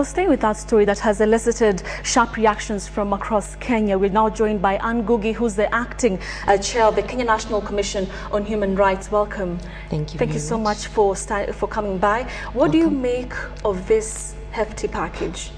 Staying with that story that has elicited sharp reactions from across Kenya, we're now joined by Anne Ngugi, who's the acting chair of the Kenya National Commission on Human Rights. Welcome. Thank you. Thank you so much for coming by. What do you make of this hefty package?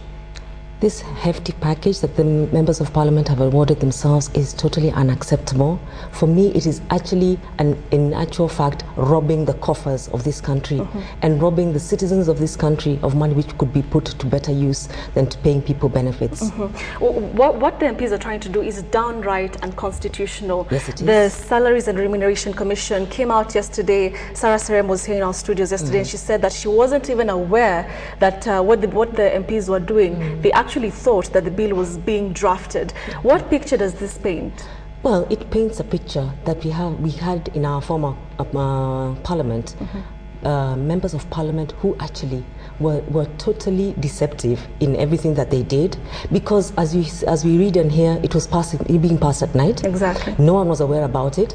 This hefty package that the members of parliament have awarded themselves is totally unacceptable. For me, it is actually, in actual fact, robbing the coffers of this country and robbing the citizens of this country of money which could be put to better use than to paying people benefits. What the MPs are trying to do is downright unconstitutional. Yes, it is. The Salaries and Remuneration Commission came out yesterday. Sarah Serem was here in our studios yesterday, and she said that she wasn't even aware that what the MPs were doing. They actually thought that the bill was being drafted. What picture does this paint? Well, it paints a picture that we had in our former parliament, members of parliament who actually were totally deceptive in everything that they did, because as we read and hear, it was being passed at night. Exactly. No one was aware about it.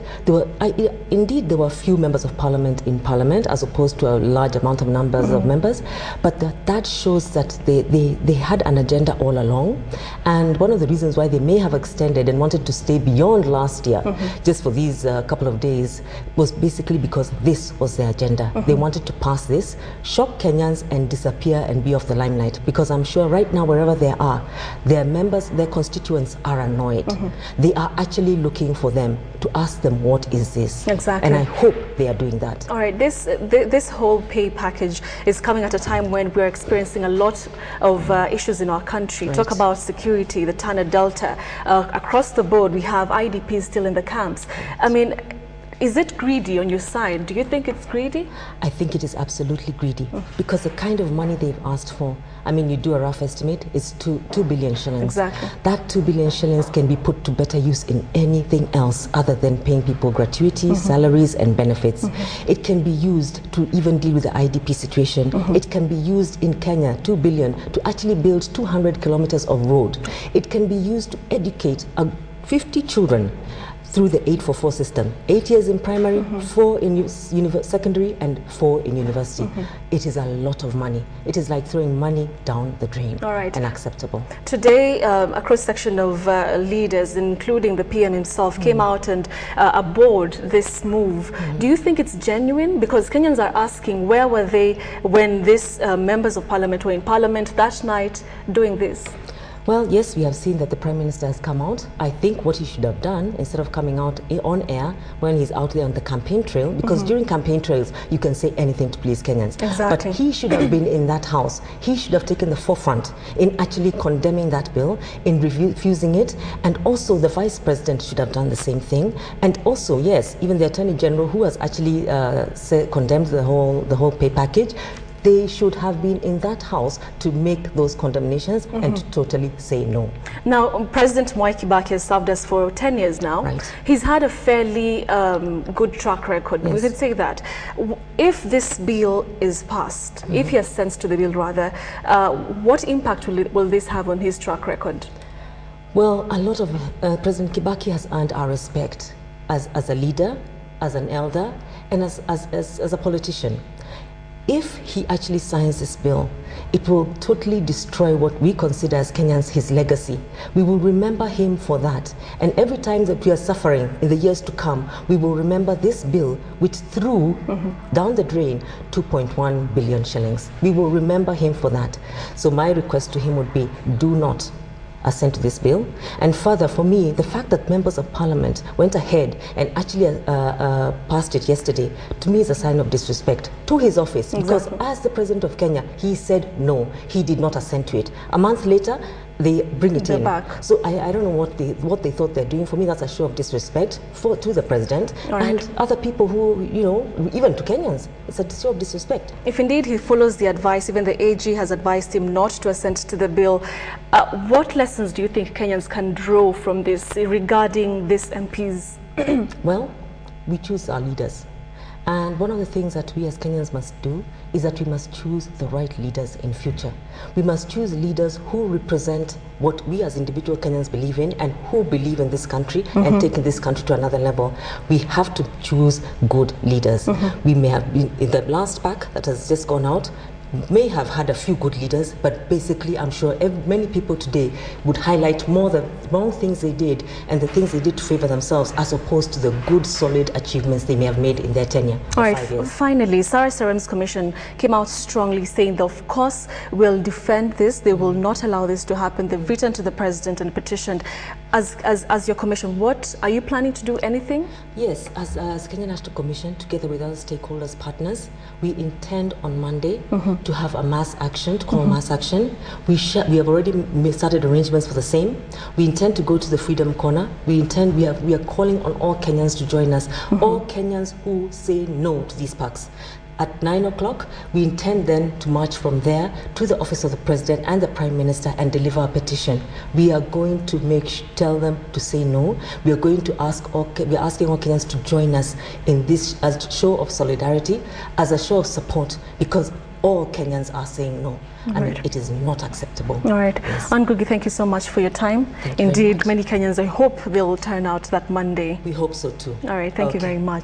Indeed, there were few members of parliament in parliament as opposed to a large amount of numbers of members, but that shows that they had an agenda all along, and one of the reasons why they may have extended and wanted to stay beyond last year just for these couple of days was basically because this was their agenda. They wanted to pass this, shock Kenyans, and disappear and be off the limelight, because I'm sure right now wherever they are, their members, their constituents are annoyed. They are actually looking for them to ask them, what is this? Exactly. And I hope they are doing that. All right, this whole pay package is coming at a time when we're experiencing a lot of issues in our country. Right. Talk about security, the Tana Delta. Across the board, we have IDPs still in the camps. I mean, is it greedy on your side? Do you think it's greedy? I think it is absolutely greedy, because the kind of money they've asked for, I mean, you do a rough estimate, it's 2 billion shillings. Exactly. That 2 billion shillings can be put to better use in anything else other than paying people gratuities, salaries and benefits. It can be used to even deal with the IDP situation. It can be used in Kenya, 2 billion, to actually build 200 kilometers of road. It can be used to educate 50 children through the 8-for-4 system. 8 years in primary, 4 in secondary, and 4 in university. It is a lot of money. It is like throwing money down the drain. All right. Unacceptable. Today, a cross-section of leaders, including the PM himself, came out and abhorred this move. Do you think it's genuine? Because Kenyans are asking, where were they when these members of parliament were in parliament that night doing this? Well, yes, we have seen that the Prime Minister has come out. I think what he should have done, instead of coming out on air when he's out there on the campaign trail, because during campaign trails, you can say anything to please Kenyans. Exactly. But he should have been in that house. He should have taken the forefront in actually condemning that bill, in refusing it, and also the Vice President should have done the same thing. And also, yes, even the Attorney General, who has actually condemned the whole pay package, they should have been in that house to make those condemnations and to totally say no. Now, President Mwai Kibaki has served us for 10 years now. Right. He's had a fairly good track record. Yes. We can say that. If this bill is passed, if he assents to the bill rather, what impact will this have on his track record? Well, a lot of President Kibaki has earned our respect as a leader, as an elder, and as a politician. If he actually signs this bill, it will totally destroy what we consider as Kenyans his legacy. We will remember him for that. And every time that we are suffering in the years to come, we will remember this bill which threw down the drain 2.1 billion shillings. We will remember him for that. So my request to him would be, do not assent to this bill. And further, for me, the fact that members of parliament went ahead and actually passed it yesterday, to me is a sign of disrespect to his office. Because as the President of Kenya, he said no, he did not assent to it. A month later, they bring it in. Back. So I don't know what they thought they're doing. For me, that's a show of disrespect to the president and other people who, you know, even to Kenyans. It's a show of disrespect. If indeed he follows the advice, even the AG has advised him not to assent to the bill, what lessons do you think Kenyans can draw from this regarding this MPs? Well, we choose our leaders. And one of the things that we as Kenyans must do is that we must choose the right leaders in future. We must choose leaders who represent what we as individual Kenyans believe in and who believe in this country and taking this country to another level. We have to choose good leaders. We may have been in the last pack that has just gone out, may have had a few good leaders, but basically I'm sure many people today would highlight more the wrong things they did and the things they did to favor themselves, as opposed to the good, solid achievements they may have made in their tenure. All right, finally, Sarah Serem's commission came out strongly saying that, of course, will defend this. They will not allow this to happen. They've written to the president and petitioned. As your commission, what are you planning to do? Anything? Yes, as Kenya National Commission, together with other stakeholders, partners, we intend on Monday to have a mass action, to call mass action. We have already started arrangements for the same. We intend to go to the Freedom Corner. We are calling on all Kenyans to join us, all Kenyans who say no to these parks. At 9 o'clock, we intend then to march from there to the office of the President and the Prime Minister and deliver a petition. We are going to tell them to say no. We are going to asking all Kenyans to join us in this as a show of solidarity, as a show of support, because all Kenyans are saying no. And it is not acceptable. All right. Yes. Anne Ngugi, thank you so much for your time. Indeed, many Kenyans, I hope they'll turn out that Monday. We hope so too. All right. Thank you very much.